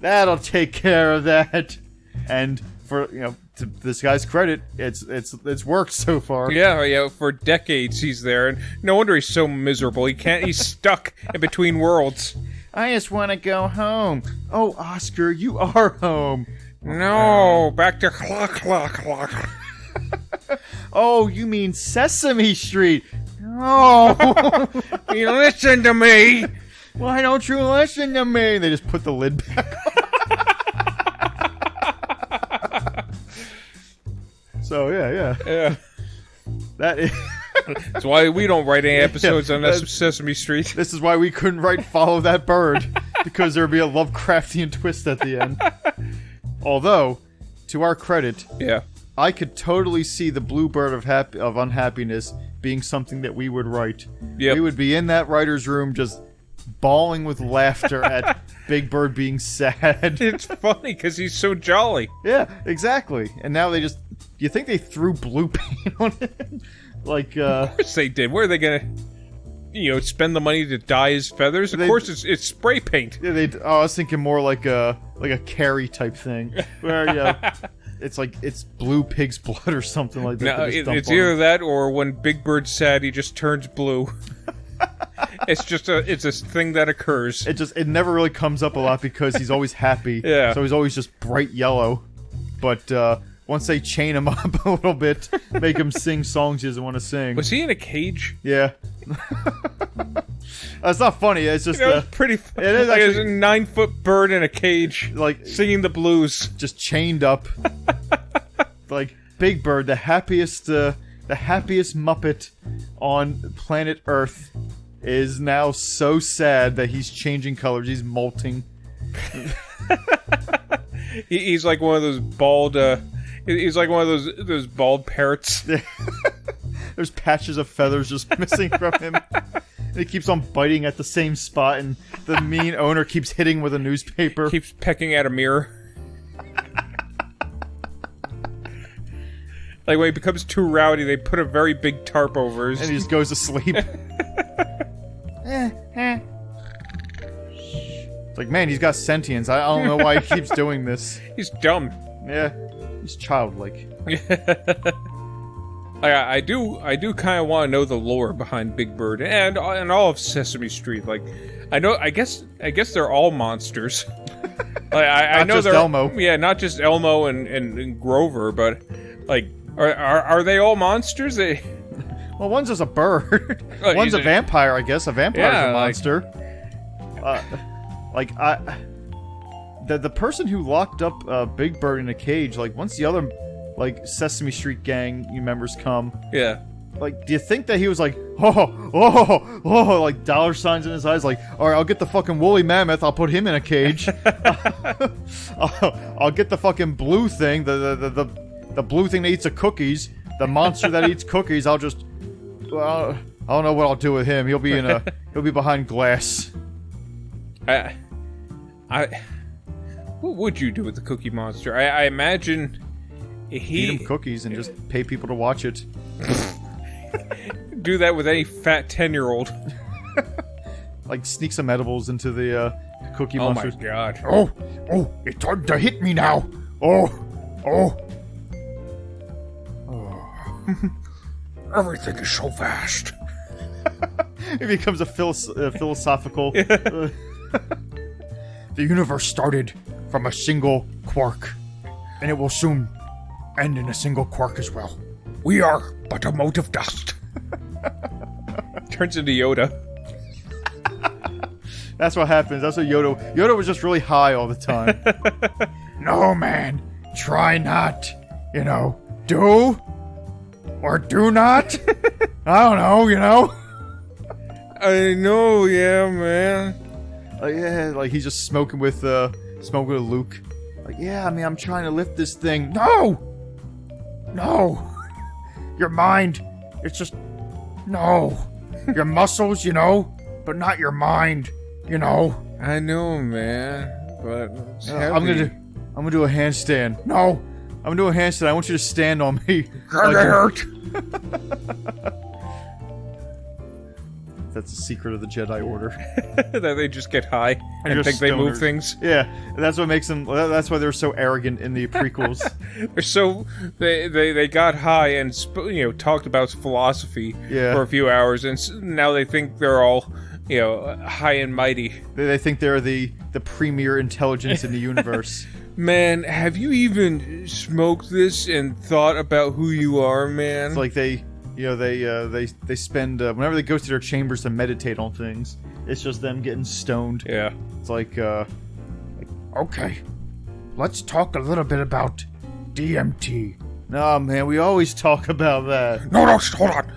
that'll take care of that, and for to this guy's credit, it's worked so far. Yeah, for decades he's there, and no wonder he's so miserable. He's stuck in between worlds. I just want to go home. Oh, Oscar, you are home. No, back to clock. Oh, you mean Sesame Street? Oh, You listen to me. why don't you listen to me? They just put the lid back on. So, yeah. That is... That's why we don't write any episodes on Sesame Street. This is why we couldn't write Follow That Bird, because there'd be a Lovecraftian twist at the end. Although, to our credit, I could totally see the Blue Bird of Unhappiness being something that we would write. Yep. We would be in that writer's room just bawling with laughter at Big Bird being sad. It's funny because he's so jolly. Yeah, exactly. And now they just... Do you think they threw blue paint on it? Like, Of course they did. Where are they gonna, spend the money to dye his feathers? Of course, it's spray paint. Yeah, I was thinking more like a Carrie type thing, where it's blue pig's blood or something like that. No, it's either that or when Big Bird's sad, he just turns blue. It's a thing that occurs. It never really comes up a lot because he's always happy. Yeah. So he's always just bright yellow, but. Once they chain him up a little bit, make him sing songs he doesn't want to sing. Was he in a cage? Yeah. That's not funny. It's just it's pretty. It is like actually, a 9-foot bird in a cage, like singing the blues, just chained up. Like Big Bird, the happiest Muppet on planet Earth, is now so sad that he's changing colors. He's molting. He's like one of those bald. He's like one of those bald parrots. There's patches of feathers just missing from him. And he keeps on biting at the same spot, and the mean owner keeps hitting with a newspaper. Keeps pecking at a mirror. Like when he becomes too rowdy, they put a very big tarp over his... And he just goes to sleep. It's like, man, he's got sentience. I don't know why he keeps doing this. He's dumb. Yeah. He's childlike. I do kind of want to know the lore behind Big Bird and all of Sesame Street. Like, I guess they're all monsters. Like, I know they're Elmo. Yeah, not just Elmo and Grover, but like, are they all monsters? Well, one's just a bird. One's a vampire, I guess. A vampire's a monster. The person who locked up Big Bird in a cage, like, once the other, like, Sesame Street gang members come... Yeah. Like, do you think that he was like, oh, like, dollar signs in his eyes, like, alright, I'll get the fucking woolly mammoth, I'll put him in a cage. I'll get the fucking blue thing, the blue thing that eats the cookies, the monster that eats cookies, I'll just... Well, I don't know what I'll do with him. He'll be behind glass. What would you do with the Cookie Monster? I imagine Feed him cookies and just pay people to watch it. Do that with any fat 10-year-old. Like, sneak some edibles into the Cookie Monster. Oh my god. Oh, it's time to hit me now. Oh. Everything is so fast. It becomes a philosophical... The universe started from a single quark, and it will soon end in a single quark as well. We are but a mote of dust. Turns into Yoda. That's what happens. That's what Yoda was just really high all the time. No, man. Try not. Do or do not. I don't know, I know, yeah, man. Like he's just smoking with Luke. Like, yeah, I mean, I'm trying to lift this thing. No. Your mind, it's just no. Your muscles, but not your mind, I know, man, but it's I'm gonna do a handstand. No, I'm gonna do a handstand. I want you to stand on me. Gonna hurt. That's the secret of the Jedi Order. That they just get high and think stoners. they move things. Yeah, that's what makes them. That's why they're so arrogant in the prequels. They got high and talked about philosophy for a few hours, and now they think they're all high and mighty. They think they're the premier intelligence in the universe. Man, have you even smoked this and thought about who you are, man? It's like they you know, they spend whenever they go to their chambers to meditate on things, it's just them getting stoned. Yeah. It's like okay, let's talk a little bit about DMT. No, man, we always talk about that. No, hold on.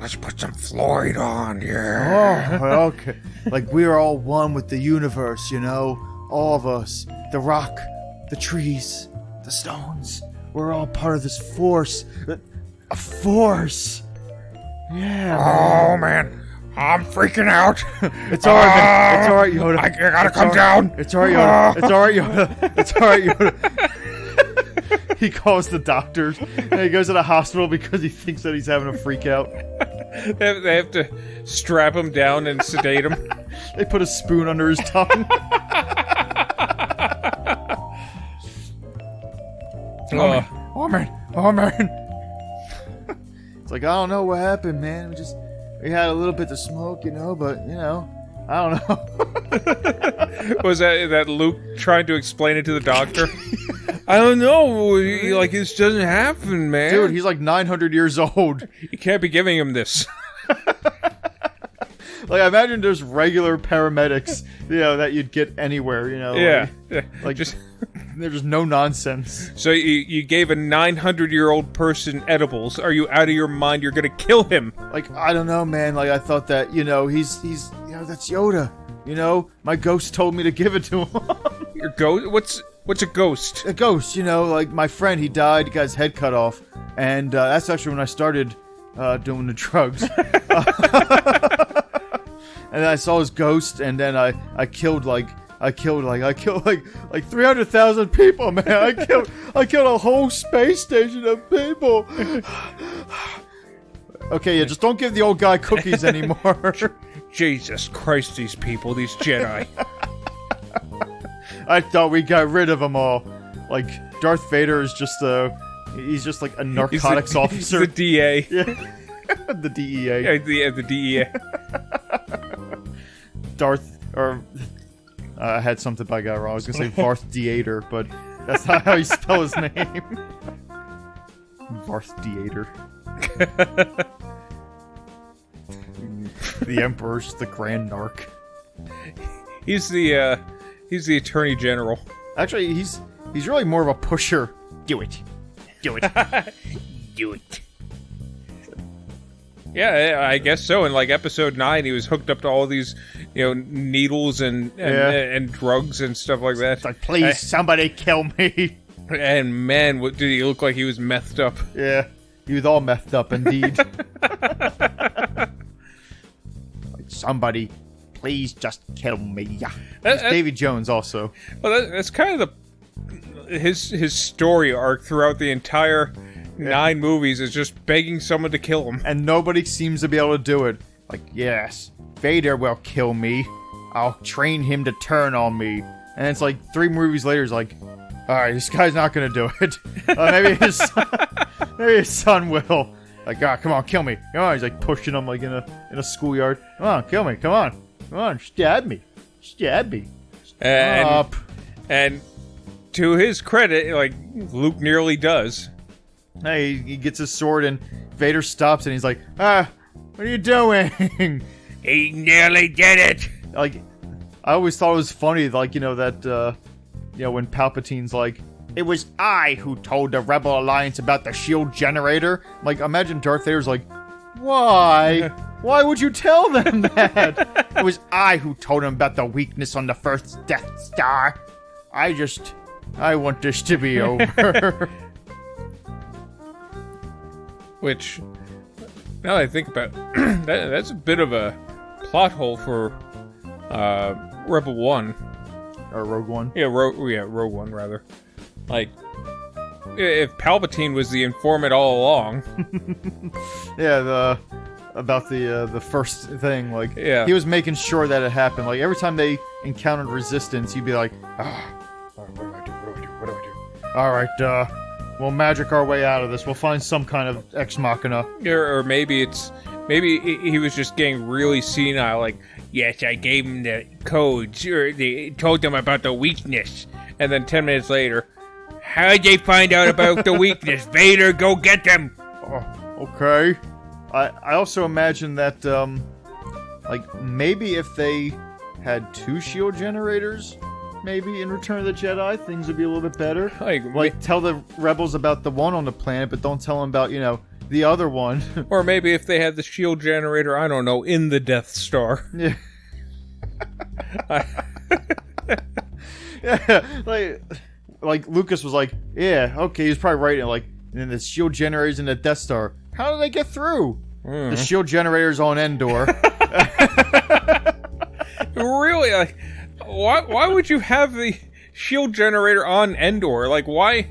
Let's put some Floyd on, yeah. Oh, okay. Like, we are all one with the universe, you know? All of us. The rock, the trees, the stones. We're all part of this force. A force. Yeah. Oh, man. I'm freaking out. It's alright, man. It's alright, Yoda. I gotta come down. It's alright, Yoda. It's alright, Yoda. It's alright, Yoda. He calls the doctors, and he goes to the hospital because he thinks that he's having a freak out. They have to strap him down and sedate him. They put a spoon under his tongue. Oh man. It's like, I don't know what happened, man. We had a little bit to smoke, you know, but, you know, I don't know. Was that Luke trying to explain it to the doctor? I don't know. Like, this doesn't happen, man. Dude, he's like 900 years old. You can't be giving him this. Like, I imagine there's regular paramedics, you know, that you'd get anywhere, you know. Yeah. Like just there's just no nonsense. So you gave a 900-year-old person edibles. Are you out of your mind? You're gonna kill him. Like, I don't know, man. Like, I thought that, you know, he's you know, that's Yoda. You know, my ghost told me to give it to him. Your ghost? What's a ghost? A ghost, you know, like my friend, he died, he got his head cut off, and that's actually when I started doing the drugs. And I saw his ghost, and then I killed like 300,000 people, man. I killed a whole space station of people. Okay, yeah, just don't give the old guy cookies anymore. Jesus Christ, these people, these Jedi. I thought we got rid of them all. Like, Darth Vader is just he's just like a narcotics officer. He's the DA. Yeah. The DEA. Yeah, the DEA. I had something I got wrong. I was gonna say Darth Theater, but that's not how you spell his name. Darth Theater. The Emperor's just the Grand Narc. He's the Attorney General. Actually, he's really more of a pusher. Do it. Do it. Yeah, I guess so. In like episode 9, he was hooked up to all these, you know, needles and drugs and stuff like that. It's like, please, somebody kill me. And man, what did he look like? He was methed up. Yeah, he was all methed up indeed. Like, somebody, please just kill me. It's Davy Jones also. Well, that's kind of his story arc throughout the entire 9 movies is just begging someone to kill him. And nobody seems to be able to do it. Like, yes, Vader will kill me. I'll train him to turn on me. And it's like 3 movies later, it's like, alright, this guy's not gonna do it. Maybe his son will. Like, come on, kill me. Come on, he's like pushing him like in a schoolyard. Come on, kill me, come on, stab me. And to his credit, like, Luke nearly does. Hey, he gets his sword and Vader stops and he's like, what are you doing? He nearly did it. Like, I always thought it was funny, like, you know, that, you know, when Palpatine's like, it was I who told the Rebel Alliance about the shield generator. Like, imagine Darth Vader's like, why? Why would you tell them that? It was I who told them about the weakness on the first Death Star. I want this to be over. Which, now that I think about it, that's a bit of a plot hole for Rebel 1. Or Rogue One? Yeah, Rogue One, rather. Like, if Palpatine was the informant all along... Yeah, about the first thing, like, yeah. He was making sure that it happened. Like, every time they encountered resistance, he'd be like, what do I do? Alright, we'll magic our way out of this. We'll find some kind of ex machina. Or maybe he was just getting really senile, like, yes, I gave him the codes, or they told them about the weakness. And then 10 minutes later, how'd they find out about the weakness? Vader, go get them! Okay. I also imagine that, like, maybe if they had 2 shield generators, maybe in Return of the Jedi, things would be a little bit better. Like tell the rebels about the one on the planet, but don't tell them about, the other one. Or maybe if they had the shield generator, I don't know, in the Death Star. Yeah. Yeah, like Lucas was like, yeah, okay, he's probably right. And then the shield generators in the Death Star. How did they get through? The shield generators on Endor. Really? Like, why would you have the shield generator on Endor? Like, why?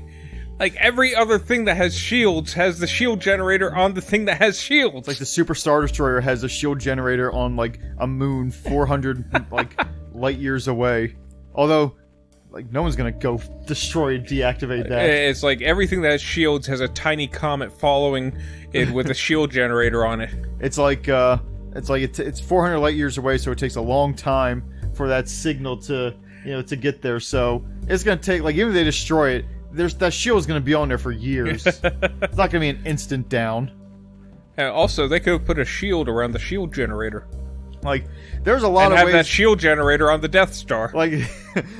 Like, every other thing that has shields has the shield generator on the thing that has shields. Like, the Super Star Destroyer has a shield generator on, like, a moon 400, like, light years away. Although, like, no one's gonna go destroy and deactivate that. It's like everything that has shields has a tiny comet following it with a shield generator on it. It's 400 light years away, so it takes a long time for that signal to, to get there. So it's gonna take, like, even if they destroy it, that shield's gonna be on there for years. It's not gonna be an instant down. And also, they could have put a shield around the shield generator. Like, there's a lot of ways... And have that shield generator on the Death Star. Like it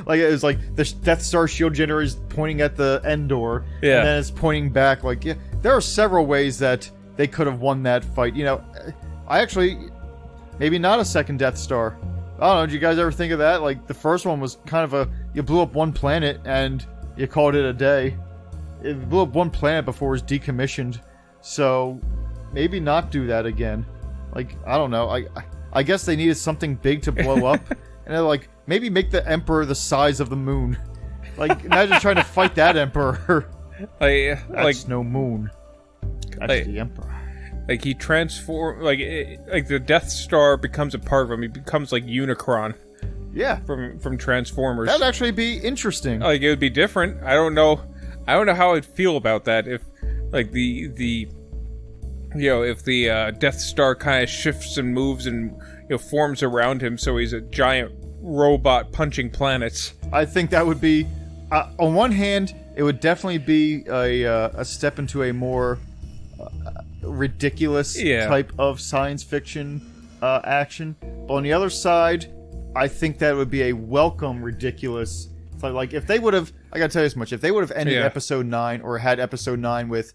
was like the Death Star shield generator is pointing at the Endor, yeah, and then it's pointing back. Like, yeah, there are several ways that they could have won that fight. I actually... Maybe not a second Death Star. I don't know, did you guys ever think of that? Like, the first one was kind of you blew up one planet, and you called it a day. It blew up one planet before it was decommissioned. So, maybe not do that again. Like, I don't know. I guess they needed something big to blow up. And they're like, maybe make the Emperor the size of the moon. Like, imagine trying to fight that Emperor. That's no moon. That's the Emperor. Like, he transforms... Like the Death Star becomes a part of him. He becomes like Unicron. Yeah. From Transformers. That'd actually be interesting. Like, it would be different. I don't know how I'd feel about that if, like, if the Death Star kind of shifts and moves and forms around him, so he's a giant robot punching planets. I think that would be, on one hand, it would definitely be a step into a more ridiculous type of science fiction action. But on the other side, I think that would be a welcome ridiculous. Like, if they would have, I gotta tell you this much, if they would have ended Episode 9 or had Episode 9 with,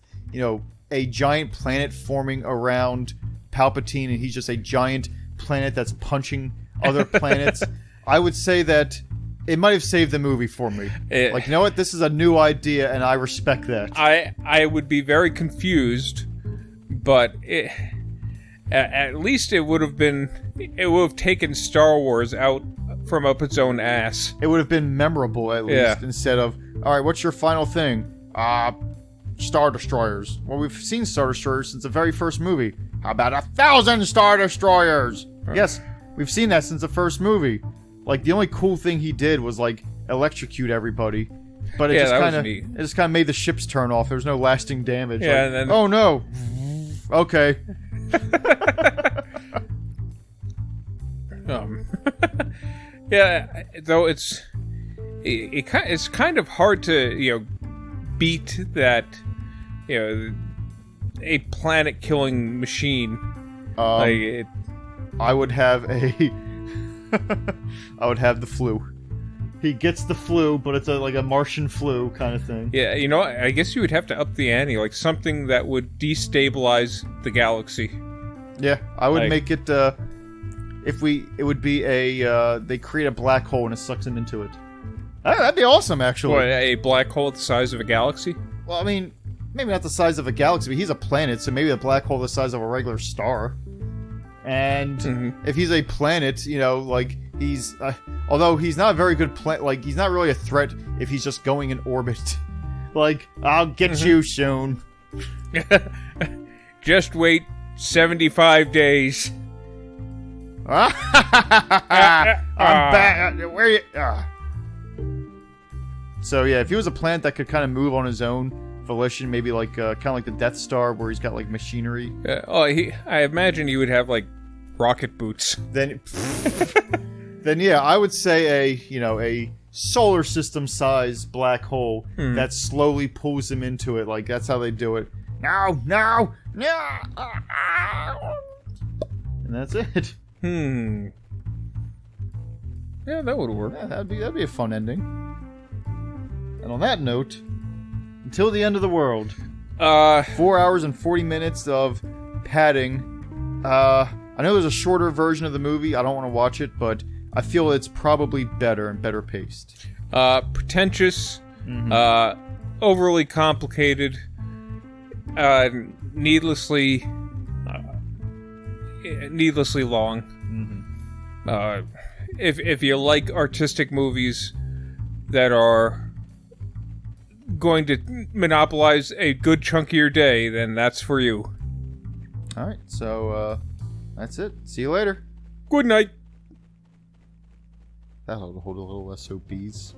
a giant planet forming around Palpatine, and he's just a giant planet that's punching other planets, I would say that it might have saved the movie for me. Like, you know what? This is a new idea, and I respect that. I would be very confused, but at least it would have taken Star Wars out from up its own ass. It would have been memorable, at least, instead of, alright, what's your final thing? Star Destroyers. Well, we've seen Star Destroyers since the very first movie. How about 1,000 Star Destroyers? Right. Yes, we've seen that since the first movie. Like, the only cool thing he did was, like, electrocute everybody. But it just kind of made the ships turn off. There was no lasting damage. Yeah, like, and then... Oh, no. Okay. Yeah, though it's kind of hard to, beat that, a planet-killing machine. I would have I would have the flu. He gets the flu, but it's like a Martian flu kind of thing. Yeah, I guess you would have to up the ante, like something that would destabilize the galaxy. Yeah, I would make it, it would be they create a black hole and it sucks him into it. That'd be awesome, actually. What, a black hole the size of a galaxy? Well, I mean, maybe not the size of a galaxy, but he's a planet, so maybe a black hole the size of a regular star. And if he's a planet, like, he's... although he's not a very good planet, like, he's not really a threat if he's just going in orbit. Like, I'll get you soon. Just wait 75 days. I'm back. Where are you? So yeah, if he was a planet that could kind of move on his own volition, maybe like kind of like the Death Star, where he's got like machinery. I imagine he would have like rocket boots. Then yeah, I would say a solar system size black hole that slowly pulls him into it. Like, that's how they do it. No, no, no. And that's it. Yeah, that would work. Yeah, that'd be a fun ending. And on that note, until the end of the world. 4 hours and 40 minutes of padding. I know there's a shorter version of the movie. I don't want to watch it, but I feel it's probably better and better paced. Pretentious, overly complicated, needlessly long. If you like artistic movies that are going to monopolize a good chunk of your day, then that's for you. All right, so that's it. See you later. Good night. That'll hold a little SOBs.